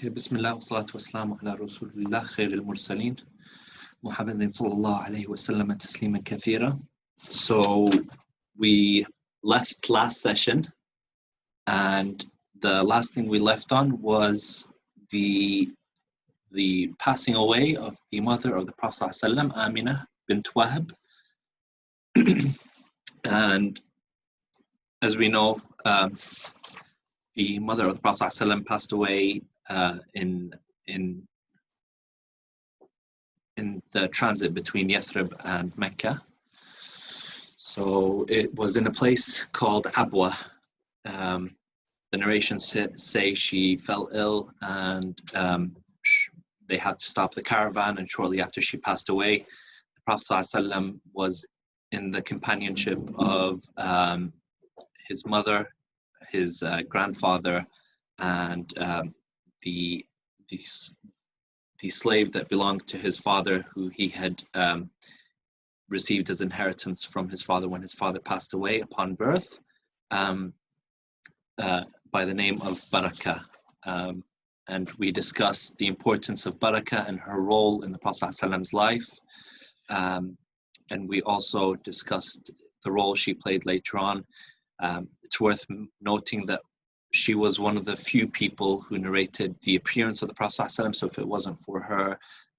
بسم الله والصلاة والسلام على رسول الله خير المرسلين محمد صلى الله عليه وسلم تسليما كثيرا. So we left last session, and the last thing we left on was the passing away of the mother of the Prophet ﷺ, Aminah bint Wahab. And as we know, the mother of the Prophet ﷺ passed away in the transit between Yathrib and Mecca. So it was in a place called Abwa. The narrations say she fell ill, and they had to stop the caravan, and shortly after she passed away, the Prophet ﷺ was in the companionship of his mother, his grandfather, and the slave that belonged to his father, who he had received as inheritance from his father when his father passed away upon birth, by the name of Barakah. And we discussed the importance of Barakah and her role in the Prophet ﷺ's life. And we also discussed the role she played later on. It's worth noting that she was one of the few people who narrated the appearance of the Prophet ﷺ. So if it wasn't for her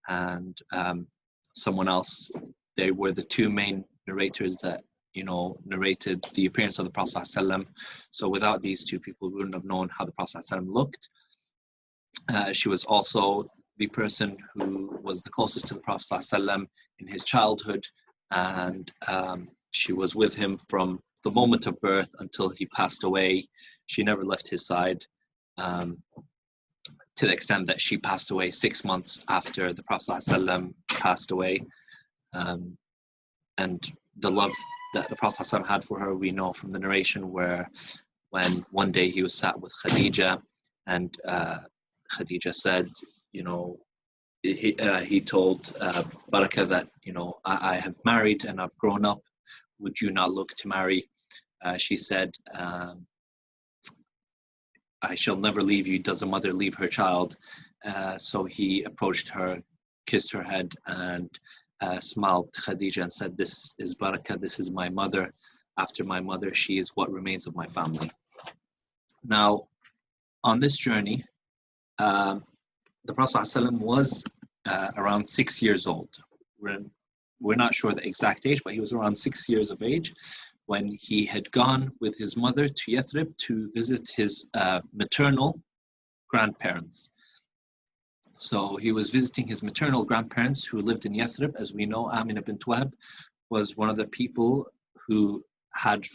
and someone else, they were the two main narrators that, narrated the appearance of the Prophet ﷺ. So without these two people, we wouldn't have known how the Prophet ﷺ looked. She was also the person who was the closest to the Prophet ﷺ in his childhood, and she was with him from the moment of birth until he passed away. She never left his side, to the extent that she passed away 6 months after the Prophet ﷺ passed away. And the love that the Prophet ﷺ had for her, we know from the narration where when one day he was sat with Khadija, and Khadija said, he told Barakah that, I have married and I've grown up. Would you not look to marry? She said, I shall never leave you. Does a mother leave her child? So he approached her, kissed her head, and smiled to Khadija and said, this is Barakah, this is my mother. After my mother, she is what remains of my family. Now, on this journey, the Prophet ﷺ was around 6 years old. We're not sure the exact age, but he was around 6 years of age when he had gone with his mother to Yathrib to visit his maternal grandparents. So he was visiting his maternal grandparents who lived in Yathrib. As we know, Aminah bint Wahab was one of the people who had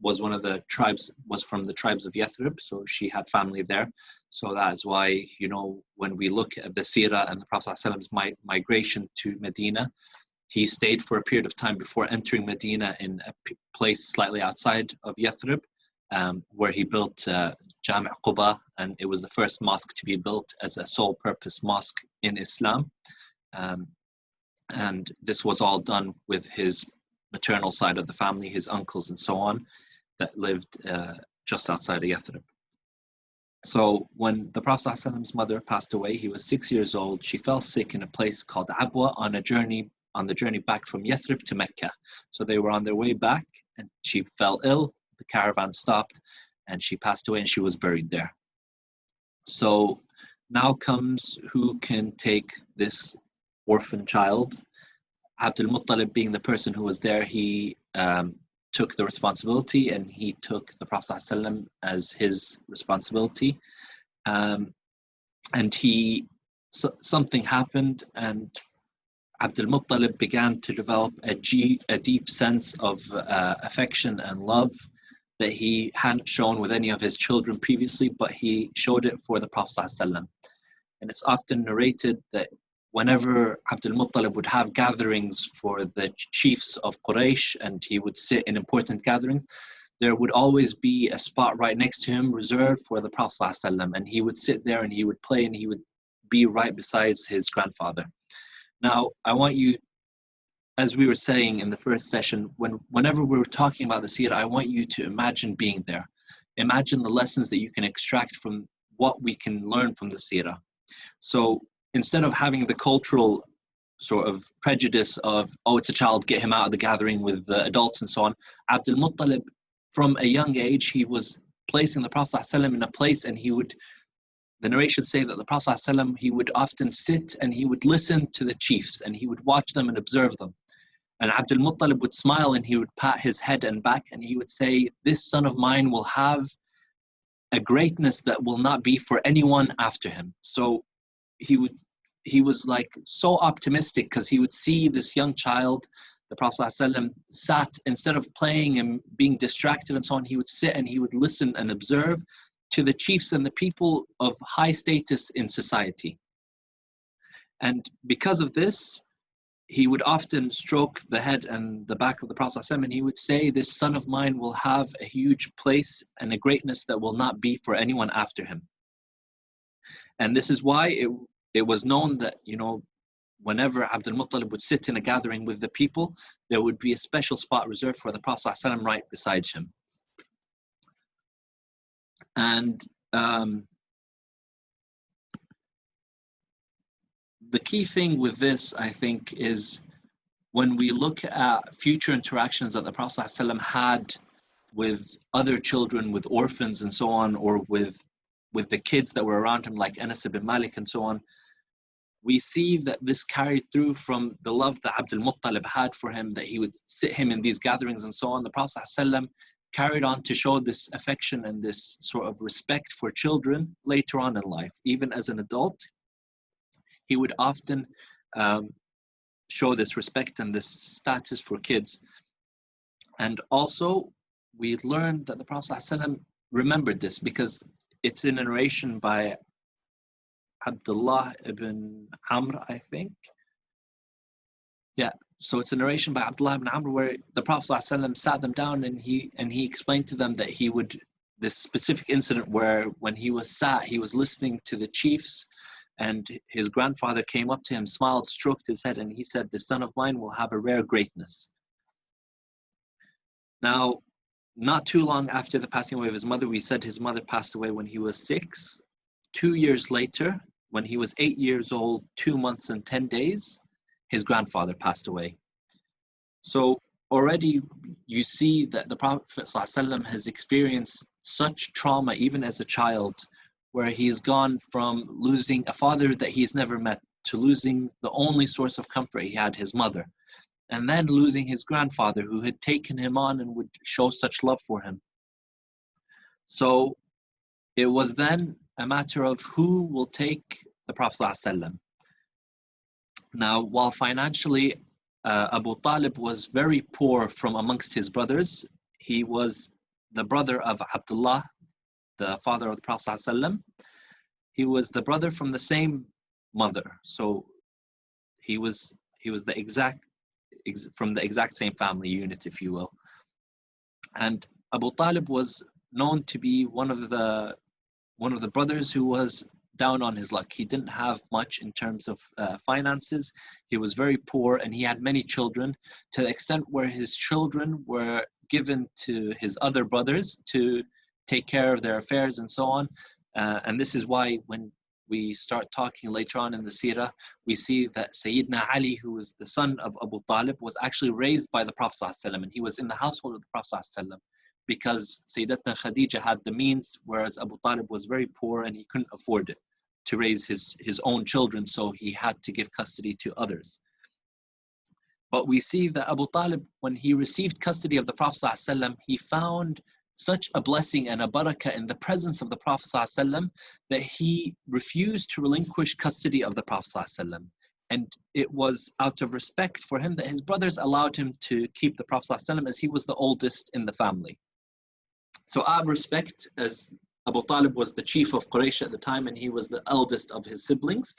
was from the tribes of Yathrib, so she had family there. So that is why, when we look at the Seerah and the Prophet ﷺ's migration to Medina, he stayed for a period of time before entering Medina in a place slightly outside of Yathrib, where he built Jami' Quba, and it was the first mosque to be built as a sole purpose mosque in Islam. And this was all done with his maternal side of the family, his uncles and so on, that lived just outside of Yathrib. So when the Prophet ﷺ's mother passed away, he was 6 years old. She fell sick in a place called Abwa on the journey back from Yathrib to Mecca. So they were on their way back, and she fell ill. The caravan stopped, and she passed away, and she was buried there. So now comes who can take this orphan child. Abdul Muttalib, being the person who was there, he took the responsibility, and he took the Prophet ﷺ as his responsibility. And something happened, and Abdul Muttalib began to develop a deep sense of affection and love that he hadn't shown with any of his children previously, but he showed it for the Prophet ﷺ. And it's often narrated that whenever Abdul Muttalib would have gatherings for the chiefs of Quraysh, and he would sit in important gatherings, there would always be a spot right next to him reserved for the Prophet ﷺ, and he would sit there and he would play, and he would be right beside his grandfather. Now, I want you, as we were saying in the first session, whenever we're talking about the Seerah, I want you to imagine being there. Imagine the lessons that you can extract from what we can learn from the Seerah. So instead of having the cultural sort of prejudice of, oh, it's a child, get him out of the gathering with the adults and so on, Abdul Muttalib, from a young age, he was placing the Prophet ﷺ in a place, and the narrations say that the Prophet ﷺ, he would often sit and he would listen to the chiefs and he would watch them and observe them. And Abdul Muttalib would smile and he would pat his head and back and he would say, this son of mine will have a greatness that will not be for anyone after him. So he was like so optimistic, because he would see this young child, the Prophet ﷺ, sat, instead of playing and being distracted and so on, he would sit and he would listen and observe to the chiefs and the people of high status in society. And because of this, he would often stroke the head and the back of the Prophet ﷺ, and he would say, this son of mine will have a huge place and a greatness that will not be for anyone after him. And this is why it was known that, whenever Abdul Muttalib would sit in a gathering with the people, there would be a special spot reserved for the Prophet ﷺ right beside him. And the key thing with this, I think, is when we look at future interactions that the Prophet ﷺ had with other children, with orphans and so on, or with the kids that were around him, like Anas ibn Malik and so on, we see that this carried through from the love that Abdul Muttalib had for him, that he would sit him in these gatherings and so on. The Prophet ﷺ carried on to show this affection and this sort of respect for children later on in life. Even as an adult, he would often show this respect and this status for kids. And also, we learned that the Prophet ﷺ remembered this, because it's in a narration by Abdullah ibn Amr, I think. Yeah, so it's a narration by Abdullah ibn Amr where the Prophet ﷺ sat them down and he explained to them that this specific incident where when he was sat, he was listening to the chiefs, and his grandfather came up to him, smiled, stroked his head, and he said, this son of mine will have a rare greatness. Now, not too long after the passing away of his mother, we said his mother passed away when he was 6. 2 years later, when he was 8 years old, 2 months and 10 days, his grandfather passed away. So already you see that the Prophet ﷺ has experienced such trauma even as a child, where he's gone from losing a father that he's never met to losing the only source of comfort he had, his mother, and then losing his grandfather who had taken him on and would show such love for him. So it was then a matter of who will take the Prophet ﷺ. Now, while financially Abu Talib was very poor from amongst his brothers, he was the brother of Abdullah, the father of the Prophet ﷺ. He was the brother from the same mother, so he was from the exact same family unit, if you will. And Abu Talib was known to be one of the brothers who was down on his luck. He didn't have much in terms of finances. He was very poor, and he had many children, to the extent where his children were given to his other brothers to take care of their affairs and so on. And this is why when we start talking later on in the Seerah, we see that Sayyidina Ali, who was the son of Abu Talib, was actually raised by the Prophet ﷺ, and he was in the household of the Prophet ﷺ, because Sayyidatna Khadija had the means, whereas Abu Talib was very poor and he couldn't afford it to raise his own children, so he had to give custody to others. But we see that Abu Talib, when he received custody of the Prophet ﷺ, he found such a blessing and a barakah in the presence of the Prophet ﷺ that he refused to relinquish custody of the Prophet ﷺ. And it was out of respect for him that his brothers allowed him to keep the Prophet ﷺ, as he was the oldest in the family. So out of respect, as Abu Talib was the chief of Quraysh at the time and he was the eldest of his siblings,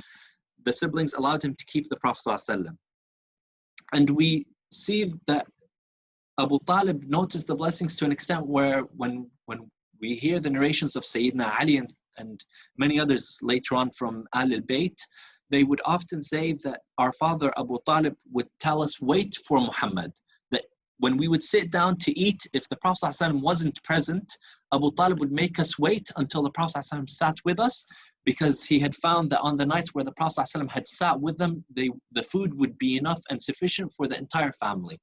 the siblings allowed him to keep the Prophet ﷺ. And we see that Abu Talib noticed the blessings to an extent where when we hear the narrations of Sayyidina Ali and many others later on from Ahl al-Bayt, they would often say that our father Abu Talib would tell us, wait for Muhammad. That when we would sit down to eat, if the Prophet ﷺ wasn't present, Abu Talib would make us wait until the Prophet ﷺ sat with us, because he had found that on the nights where the Prophet ﷺ had sat with them, the food would be enough and sufficient for the entire family.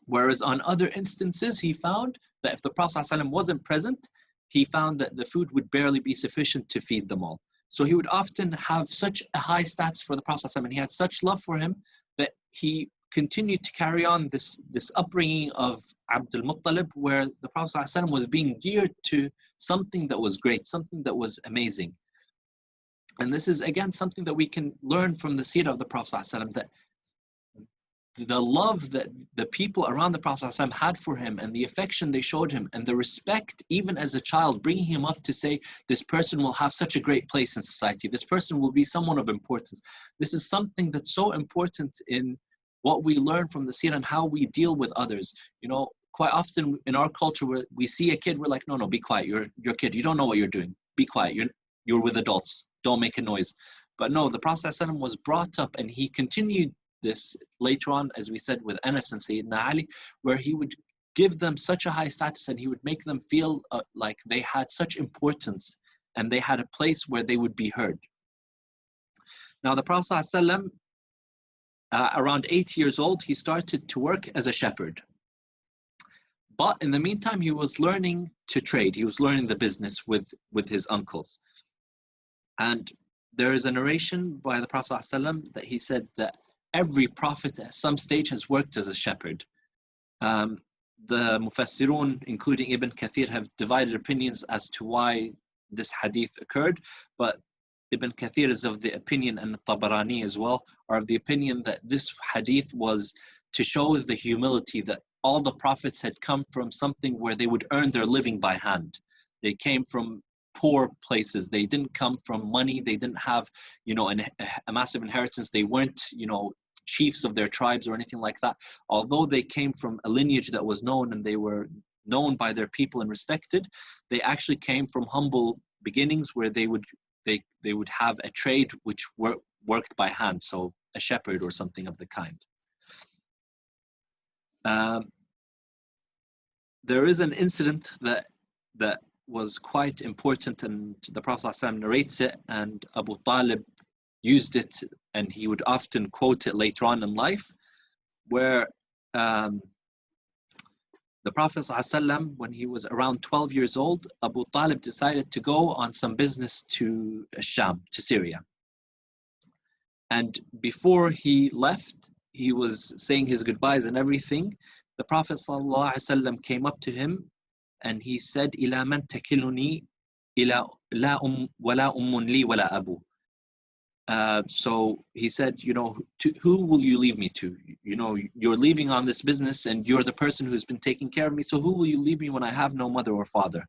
Whereas on other instances, he found that if the Prophet ﷺ wasn't present, he found that the food would barely be sufficient to feed them all. So he would often have such a high status for the Prophet ﷺ, and he had such love for him that he continued to carry on this upbringing of Abdul Muttalib, where the Prophet ﷺ was being geared to something that was great, something that was amazing. And this is again something that we can learn from the seerah of the Prophet ﷺ, that the love that the people around the Prophet ﷺ had for him, and the affection they showed him, and the respect even as a child, bringing him up to say, this person will have such a great place in society, this person will be someone of importance. This is something that's so important in what we learn from the seerah and how we deal with others. You know, quite often in our culture, where we see a kid, we're like, no, be quiet, you're a kid, you don't know what you're doing, be quiet, you're with adults, don't make a noise. But no, the Prophet ﷺ was brought up, and he continued this later on, as we said, with Anas and Sayyidina Ali, where he would give them such a high status, and he would make them feel like they had such importance and they had a place where they would be heard. Now the Prophet ﷺ, around 8 years old, he started to work as a shepherd. But in the meantime, he was learning to trade. He was learning the business with his uncles. And there is a narration by the Prophet ﷺ that he said that every prophet at some stage has worked as a shepherd. The Mufassirun, including Ibn Kathir, have divided opinions as to why this hadith occurred, but Ibn Kathir is of the opinion, and Tabarani as well, are of the opinion that this hadith was to show the humility that all the prophets had come from something where they would earn their living by hand. They came from poor places. They didn't come from money. They didn't have, a massive inheritance. They weren't, chiefs of their tribes or anything like that. Although they came from a lineage that was known and they were known by their people and respected, they actually came from humble beginnings where they would have a trade which worked by hand, so a shepherd or something of the kind. There is an incident that was quite important, and the Prophet ﷺ narrates it, and Abu Talib used it, and he would often quote it later on in life, where the Prophet ﷺ, when he was around 12 years old, Abu Talib decided to go on some business to Sham, to Syria. And before he left, he was saying his goodbyes and everything. The Prophet ﷺ came up to him and he said, "Ila man takiluni, ila la wala ummun li wala abu." So he said, to who will you leave me to? You're leaving on this business and you're the person who's been taking care of me. So who will you leave me when I have no mother or father?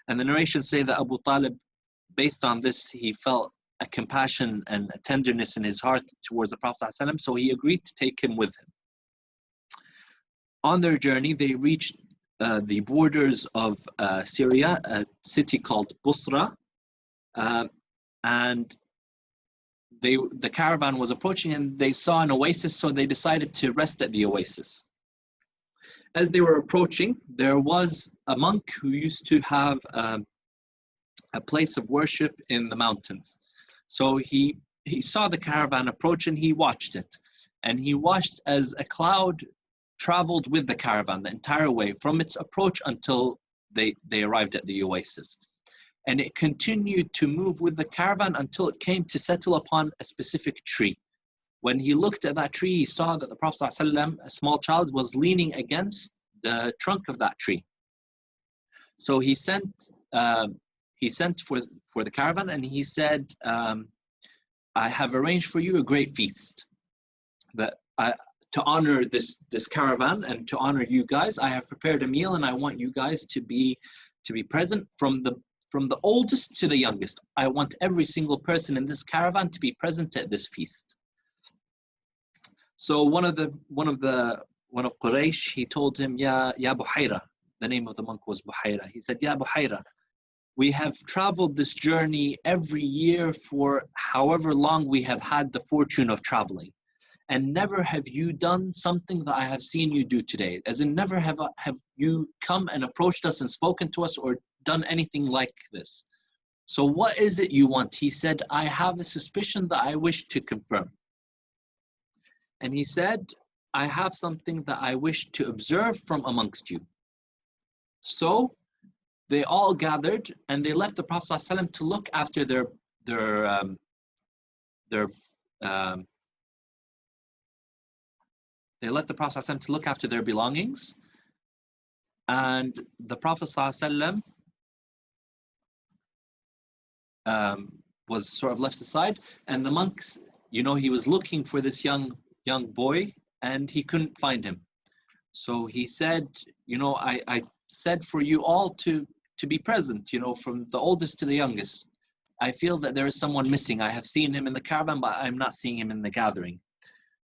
And the narrations say that Abu Talib, based on this, he felt a compassion and a tenderness in his heart towards the Prophet ﷺ, so he agreed to take him with him. On their journey, they reached the borders of Syria, a city called Busra, and the caravan was approaching and they saw an oasis, so they decided to rest at the oasis. As they were approaching, there was a monk who used to have a place of worship in the mountains. So he saw the caravan approach and he watched it. And he watched as a cloud traveled with the caravan the entire way from its approach until they arrived at the oasis. And it continued to move with the caravan until it came to settle upon a specific tree. When he looked at that tree, he saw that the Prophet ﷺ, a small child, was leaning against the trunk of that tree. So he sent for the caravan and he said, I have arranged for you a great feast. To honor this caravan and to honor you guys, I have prepared a meal and I want you guys to be present from the oldest to the youngest. I want every single person in this caravan to be present at this feast. So one of Quraysh, he told him, Ya Buhayra. The name of the monk was Buhayra. He said, Ya Buhayra, we have traveled this journey every year for however long we have had the fortune of traveling. And never have you done something that I have seen you do today. As in, never have you come and approached us and spoken to us or done anything like this. So what is it you want? He said, I have a suspicion that I wish to confirm. And he said, I have something that I wish to observe from amongst you. So they all gathered and they left the Prophet ﷺ to look after they left the Prophet ﷺ to look after their belongings, and the Prophet ﷺ was sort of left aside, and the monks, you know, he was looking for this young boy and he couldn't find him. So he said, you know, I said for you all to be present, you know, from the oldest to the youngest. I feel that there is someone missing. I have seen him in the caravan, but I'm not seeing him in the gathering.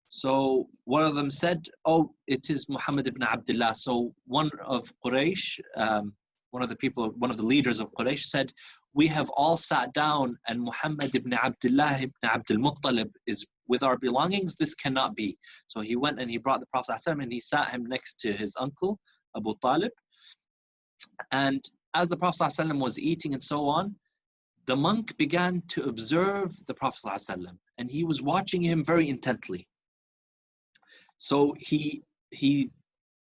So one of them said, oh, it is Muhammad ibn Abdullah. So one of Quraysh, one of the leaders of Quraysh said, we have all sat down and Muhammad ibn Abdullah ibn Abdul Muttalib is with our belongings. This cannot be. So he went and he brought the Prophet ﷺ and he sat him next to his uncle, Abu Talib. And as the Prophet ﷺ was eating and so on, the monk began to observe the Prophet ﷺ, and he was watching him very intently. So he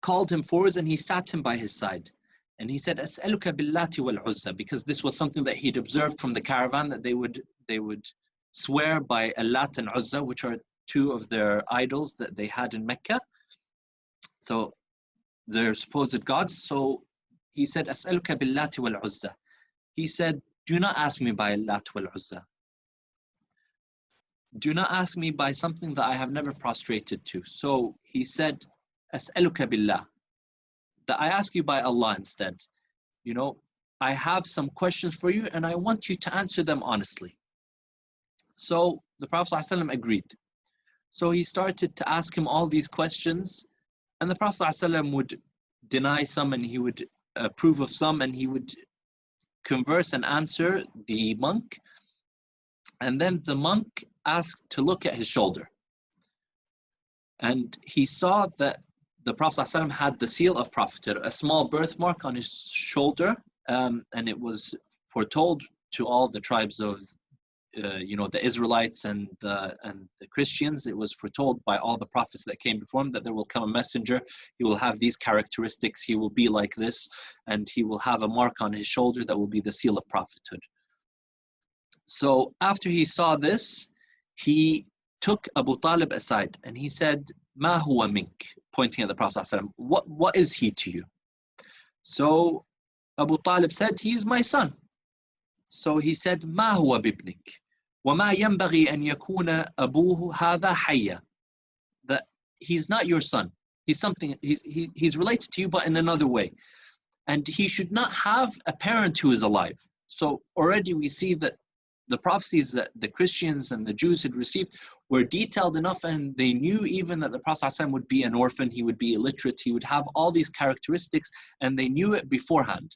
called him forwards and he sat him by his side. And he said, As'aluka billati wal Uzza, because this was something that he'd observed from the caravan, that they would swear by Allat and Uzza, which are two of their idols that they had in Mecca. So their supposed gods. So he said, As'aluka billati wal Uzza. He said, do not ask me by Allat wal Uzza. Do not ask me by something that I have never prostrated to. So he said, As'aluka billah, that I ask you by Allah instead. You know, I have some questions for you and I want you to answer them honestly. So the Prophet ﷺ agreed. So he started to ask him all these questions, and the Prophet ﷺ would deny some and he would approve of some, and he would converse and answer the monk. And then the monk asked to look at his shoulder. And he saw that the Prophet ﷺ had the seal of prophethood, a small birthmark on his shoulder, and it was foretold to all the tribes of the Israelites and the Christians. It was foretold by all the prophets that came before him that there will come a messenger. He will have these characteristics. He will be like this, and he will have a mark on his shoulder that will be the seal of prophethood. So after he saw this, he took Abu Talib aside and he said, "Ma huwa mink," pointing at the Prophet ﷺ. What is he to you? So Abu Talib said, "He is my son." So he said, "Ma huwa bibnik, wa ma yanbaghi an yakuna abuhu hadha hayya." That he's not your son. He's something. He's related to you, but in another way, and he should not have a parent who is alive. So already we see that the prophecies that the Christians and the Jews had received were detailed enough, and they knew even that the Prophet ﷺ would be an orphan, he would be illiterate, he would have all these characteristics, and they knew it beforehand.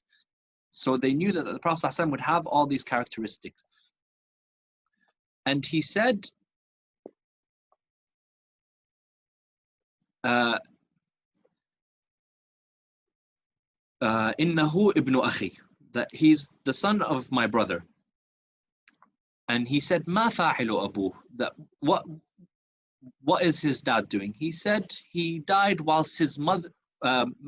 So they knew that the Prophet ﷺ would have all these characteristics. And he said, "Innahu ibn akhi," that he's the son of my brother. And he said, "Ma fa'ilu abuh," that what is his dad doing? He said he died whilst his mother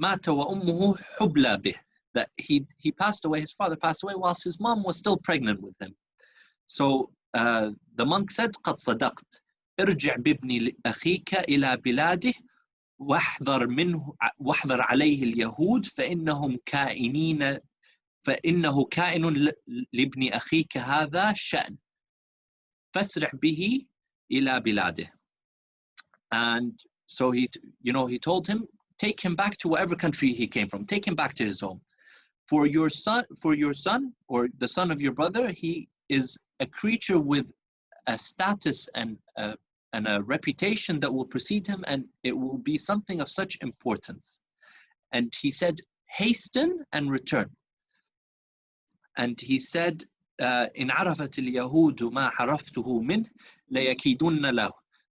mata wa ummuhu hubla bih, that he passed away, his father passed away whilst his mom was still pregnant with him. So the monk said, "قد صدقت ارجع بابن أخيك إلى بلاده واحذر عليه اليهود فإنه كائن لابن أخيك هذا شأن فاسرع به إلى بلاده." And so he told him, take him back to whatever country he came from, take him back to his home. For your son, or the son of your brother, he is a creature with a status and a reputation that will precede him, and it will be something of such importance. And he said, hasten and return. And he said, إن عرفت اليهود ما عرفته منه ليكيدن له,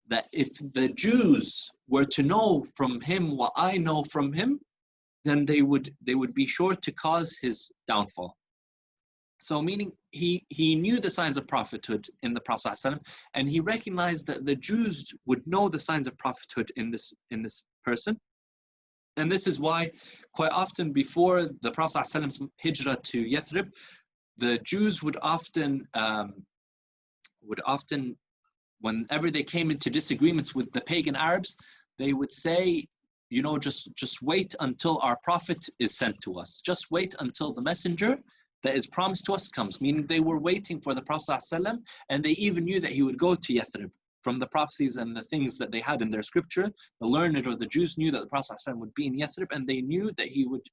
that if the Jews were to know from him what I know from him, then they would be sure to cause his downfall. So meaning he knew the signs of prophethood in the Prophet ﷺ, and he recognized that the Jews would know the signs of prophethood in this person. And this is why quite often before the Prophet ﷺ's hijrah to Yathrib, the Jews would often, whenever they came into disagreements with the pagan Arabs, they would say, you know, just wait until our prophet is sent to us. Just wait until the messenger that is promised to us comes. Meaning they were waiting for the Prophet ﷺ, and they even knew that he would go to Yathrib. From the prophecies and the things that they had in their scripture, the learned or the Jews knew that the Prophet ﷺ would be in Yathrib, and they knew that he would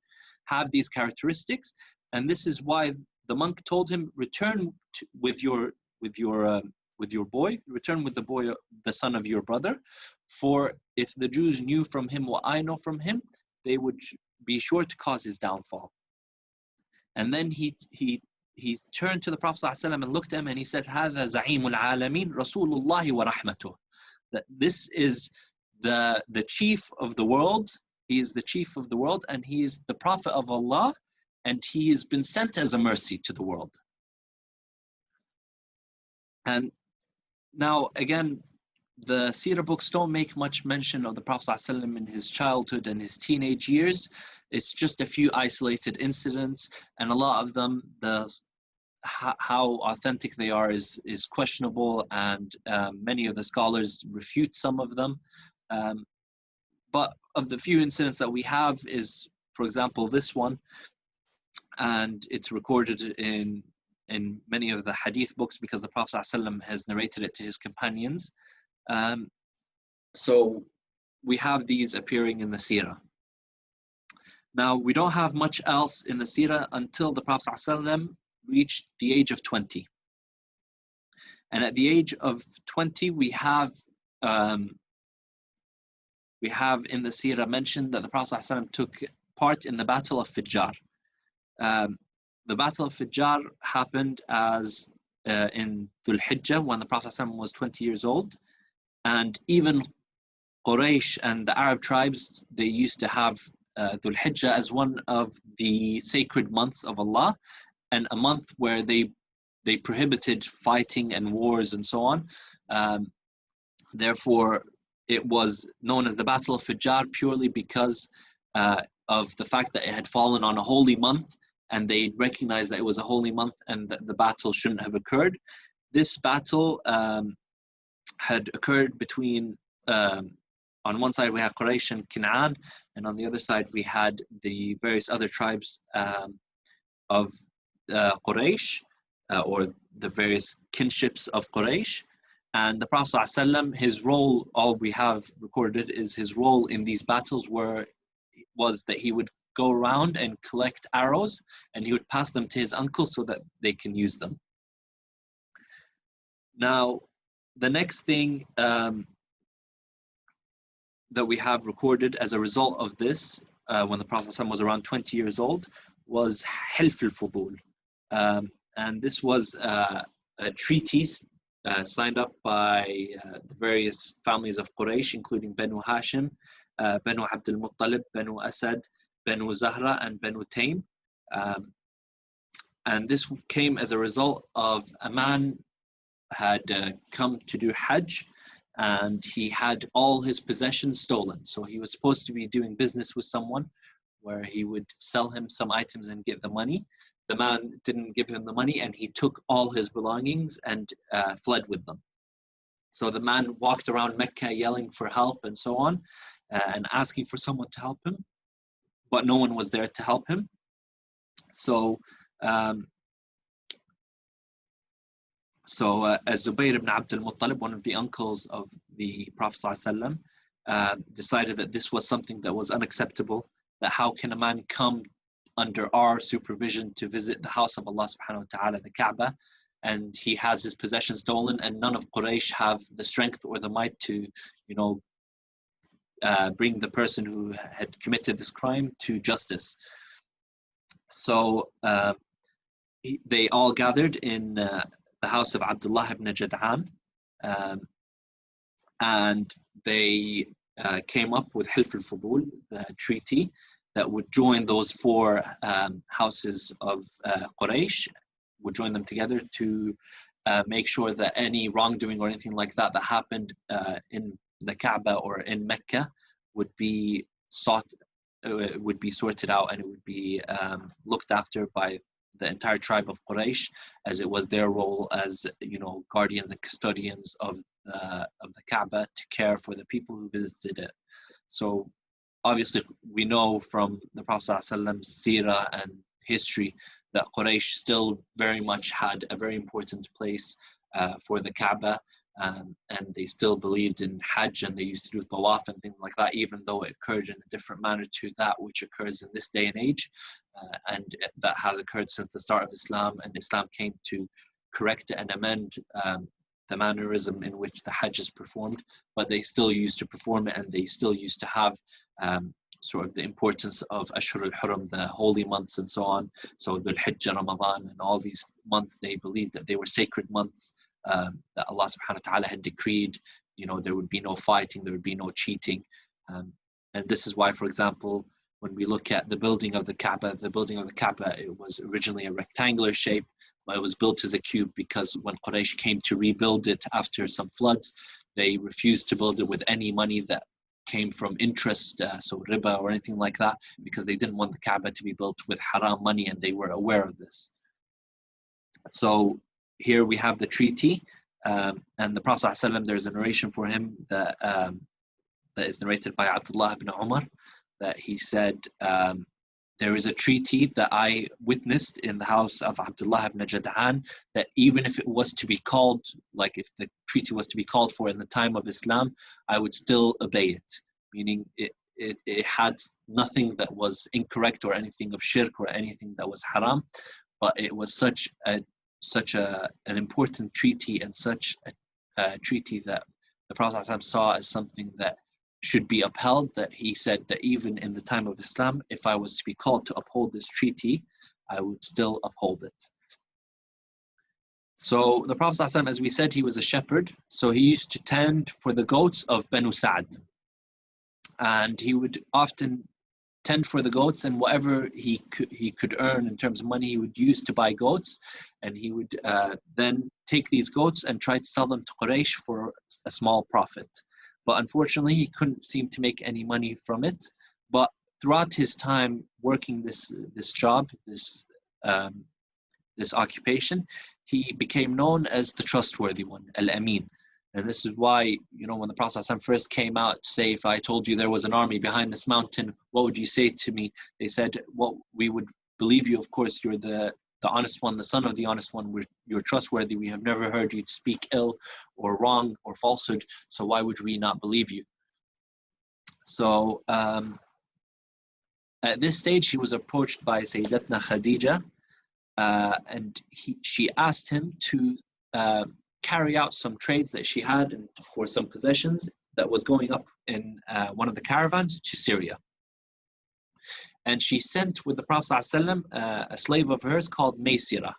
have these characteristics. And this is why the monk told him, return with your boy, return with the boy, the son of your brother, for if the Jews knew from him what I know from him, they would be sure to cause his downfall. And then he turned to the Prophet ﷺ and looked at him and he said, هذا زعيم العالمين رسول الله ورحمته. That this is the chief of the world. He is the chief of the world, and he is the Prophet of Allah, and he has been sent as a mercy to the world. And now again, the Seerah books don't make much mention of the Prophet ﷺ in his childhood and his teenage years. It's just a few isolated incidents, and a lot of them, how authentic they are is questionable, and many of the scholars refute some of them. But of the few incidents that we have is, for example, this one, and it's recorded in many of the hadith books because the Prophet ﷺ has narrated it to his companions. So we have these appearing in the Seerah. Now, we don't have much else in the Seerah until the Prophet ﷺ reached the age of 20. And at the age of 20, we have in the Seerah mentioned that the Prophet ﷺ took part in the Battle of Fijjar. The Battle of Fijjar happened as in Dhul Hijjah, when the Prophet ﷺ was 20 years old. And even Quraysh and the Arab tribes, they used to have Dhul Hijjah as one of the sacred months of Allah, and a month where they prohibited fighting and wars and so on. Therefore, it was known as the Battle of Fijjar purely because of the fact that it had fallen on a holy month, and they recognized that it was a holy month and that the battle shouldn't have occurred. This battle had occurred between, on one side we have Quraysh and Canaan, and on the other side we had the various other tribes of Quraysh, or the various kinships of Quraysh. And the Prophet ﷺ, his role, all we have recorded is his role in these battles was that he would go around and collect arrows, and he would pass them to his uncles so that they can use them. Now, the next thing that we have recorded as a result of this, when the Prophet ﷺ was around 20 years old, was Hilf al-Fudul. And this was a treaties signed up by the various families of Quraysh, including Banu Hashim, Banu Abdul Muttalib, Banu Asad, Banu Zahra, and Banu Taym. And this came as a result of a man had come to do Hajj, and he had all his possessions stolen. So he was supposed to be doing business with someone where he would sell him some items and get the money. The man didn't give him the money, and he took all his belongings and fled with them. So the man walked around Mecca yelling for help and so on, and asking for someone to help him, but no one was there to help him. So as Zubayr ibn Abdul Muttalib, one of the uncles of the Prophet ﷺ, decided that this was something that was unacceptable, that how can a man come under our supervision to visit the house of Allah subhanahu wa ta'ala, the Kaaba, and he has his possessions stolen, and none of Quraysh have the strength or the might to, bring the person who had committed this crime to justice. So they all gathered in the house of Abdullah ibn Jad'an, and they came up with Hilf al-Fudul, the treaty that would join those four houses of Quraysh, would join them together to make sure that any wrongdoing or anything like that that happened in the Kaaba or in Mecca would be would be sorted out, and it would be looked after by the entire tribe of Quraysh, as it was their role as, guardians and custodians of the Kaaba to care for the people who visited it. So obviously we know from the Prophet ﷺ's seerah and history that Quraysh still very much had a very important place for the Kaaba, and they still believed in Hajj, and they used to do tawaf and things like that, even though it occurred in a different manner to that which occurs in this day and age, and that has occurred since the start of Islam, and Islam came to correct and amend the mannerism in which the Hajj is performed, but they still used to perform it, and they still used to have sort of the importance of Ashhur al-Hurum, the holy months and so on. So the Hijjah, Ramadan, and all these months, they believed that they were sacred months that Allah subhanahu wa ta'ala had decreed. There would be no fighting, there would be no cheating. And this is why, for example, when we look at the building of the Kaaba, it was originally a rectangular shape, but it was built as a cube because when Quraysh came to rebuild it after some floods, they refused to build it with any money that came from interest, so riba or anything like that, because they didn't want the Kaaba to be built with haram money, and they were aware of this. So here we have the treaty, and the Prophet ﷺ, there's a narration for him that is narrated by Abdullah ibn Umar, that he said, there is a treaty that I witnessed in the house of Abdullah ibn Jad'an, that even if it was to be called, like if the treaty was to be called for in the time of Islam, I would still obey it. Meaning it had nothing that was incorrect or anything of shirk or anything that was haram, but it was such an important treaty, and such a treaty that the Prophet ﷺ saw as something that should be upheld, that he said that even in the time of Islam, if I was to be called to uphold this treaty, I would still uphold it. So the Prophet ﷺ, as we said, he was a shepherd, so he used to tend for the goats of Banu Sa'd, and he would often tend for the goats, and whatever he could earn in terms of money, he would use to buy goats, and he would then take these goats and try to sell them to Quraysh for a small profit. But unfortunately, he couldn't seem to make any money from it. But throughout his time working this job, this occupation, he became known as the trustworthy one, Al-Amin. And this is why, when the Prophet ﷺ first came out to say, if I told you there was an army behind this mountain, what would you say to me? They said, well, we would believe you. Of course, you're the honest one, the son of the honest one. You're trustworthy. We have never heard you speak ill or wrong or falsehood. So why would we not believe you? So at this stage, he was approached by Sayyidatna Khadija, and she asked him to carry out some trades that she had and for some possessions that was going up in one of the caravans to Syria. And she sent with the Prophet ﷺ a slave of hers called Seerah.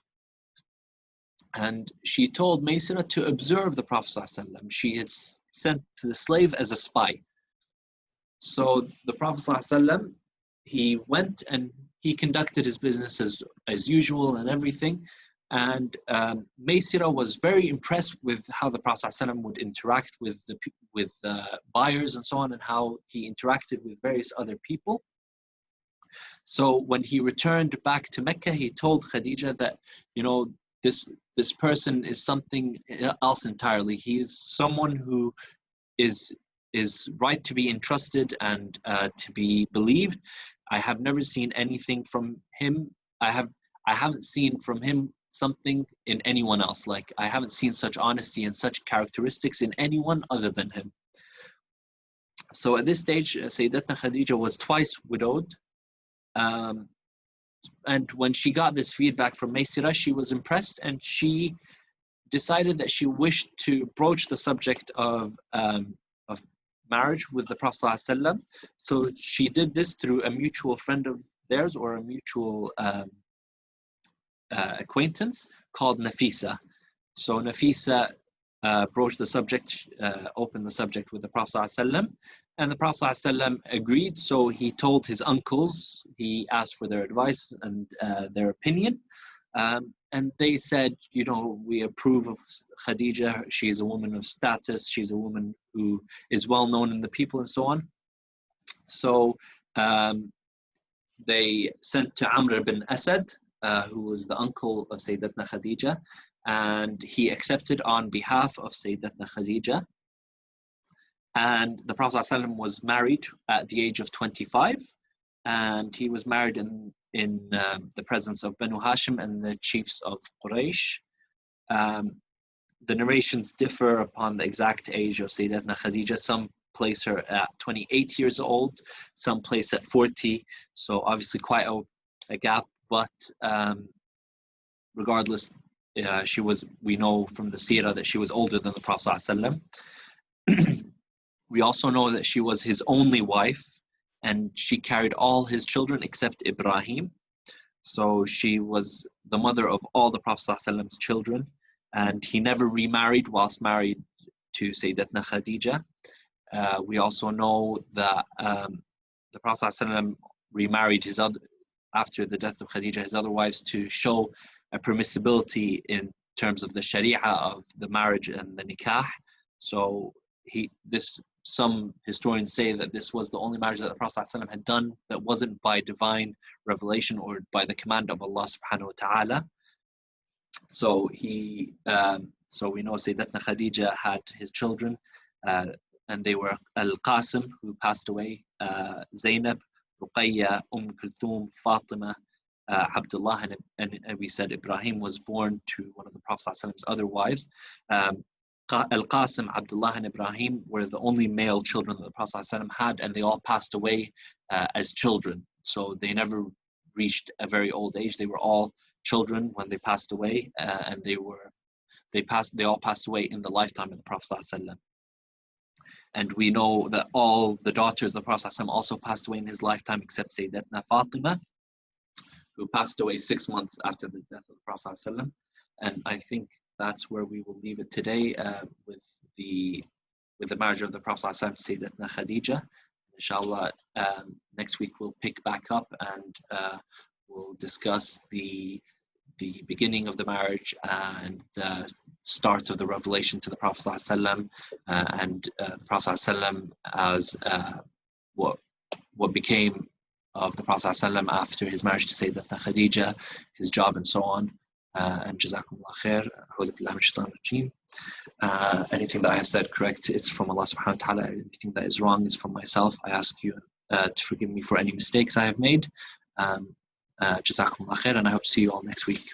And she told Seerah to observe the Prophet ﷺ. She had sent the slave as a spy. So the Prophet ﷺ, he went and he conducted his business as usual and everything. And Seerah was very impressed with how the Prophet ﷺ would interact with buyers and so on, and how he interacted with various other people. So when he returned back to Mecca, he told Khadija that, this person is something else entirely. He is someone who is right to be entrusted and to be believed. I have never seen anything from him. I haven't seen from him something in anyone else. Like, I haven't seen such honesty and such characteristics in anyone other than him. So at this stage, Sayyidatna Khadija was twice widowed. And when she got this feedback from Seerah, she was impressed, and she decided that she wished to broach the subject of marriage with the Prophet ﷺ. So she did this through a mutual friend of theirs, or a mutual acquaintance called Nafisa. So Nafisa broached the subject, opened the subject with the Prophet ﷺ, and the Prophet ﷺ agreed. So he told his uncles, he asked for their advice and their opinion, and they said, you know, we approve of Khadija. She is a woman of status. She's a woman who is well known in the people and so on. So they sent to Amr bin Asad, who was the uncle of Sayyidatna Khadija, and he accepted on behalf of Sayyidatna Khadija. And the Prophet ﷺ was married at the age of 25, and he was married in the presence of Banu Hashim and the chiefs of Quraysh. The narrations differ upon the exact age of Sayyidatna Khadija. Some place her at 28 years old, some place at 40, so obviously quite a gap, but regardless, we know from the Seerah that she was older than the Prophet ﷺ. We also know that she was his only wife, and she carried all his children except Ibrahim. So she was the mother of all the Prophet ﷺ's children, and he never remarried whilst married to Sayyidatna Khadija. We also know that the Prophet ﷺ remarried after the death of Khadija, his other wives, to show a permissibility in terms of the Sharia of the marriage and the nikah. So some historians say that this was the only marriage that the Prophet ﷺ had done that wasn't by divine revelation or by the command of Allah subhanahu wa ta'ala. So so we know Sayyidatna Khadija had his children, and they were Al-Qasim, who passed away, Zainab, Ruqayya, Kulthum, Fatima, Abdullah, and we said Ibrahim was born to one of the Prophet ﷺ's other wives. Al-Qasim, Abdullah, and Ibrahim were the only male children that the Prophet ﷺ had, and they all passed away as children. So they never reached a very old age. They were all children when they passed away, and they all passed away in the lifetime of the Prophet ﷺ. And we know that all the daughters of the Prophet ﷺ also passed away in his lifetime, except Sayyidatna Fatima, who passed away 6 months after the death of the Prophet ﷺ. And I think that's where we will leave it today, with the marriage of the Prophet ﷺ to Sayyidatna Khadija. Inshallah, next week we'll pick back up and we'll discuss the beginning of the marriage and the start of the revelation to the Prophet ﷺ, and the Prophet ﷺ as what became of the Prophet ﷺ after his marriage to Sayyidatna Khadija, his job and so on. And Jazakumullah khair. Anything that I have said correct, it's from Allah subhanahu wa ta'ala. Anything that is wrong is from myself. I ask you to forgive me for any mistakes I have made. Jazakumullah khair, and I hope to see you all next week.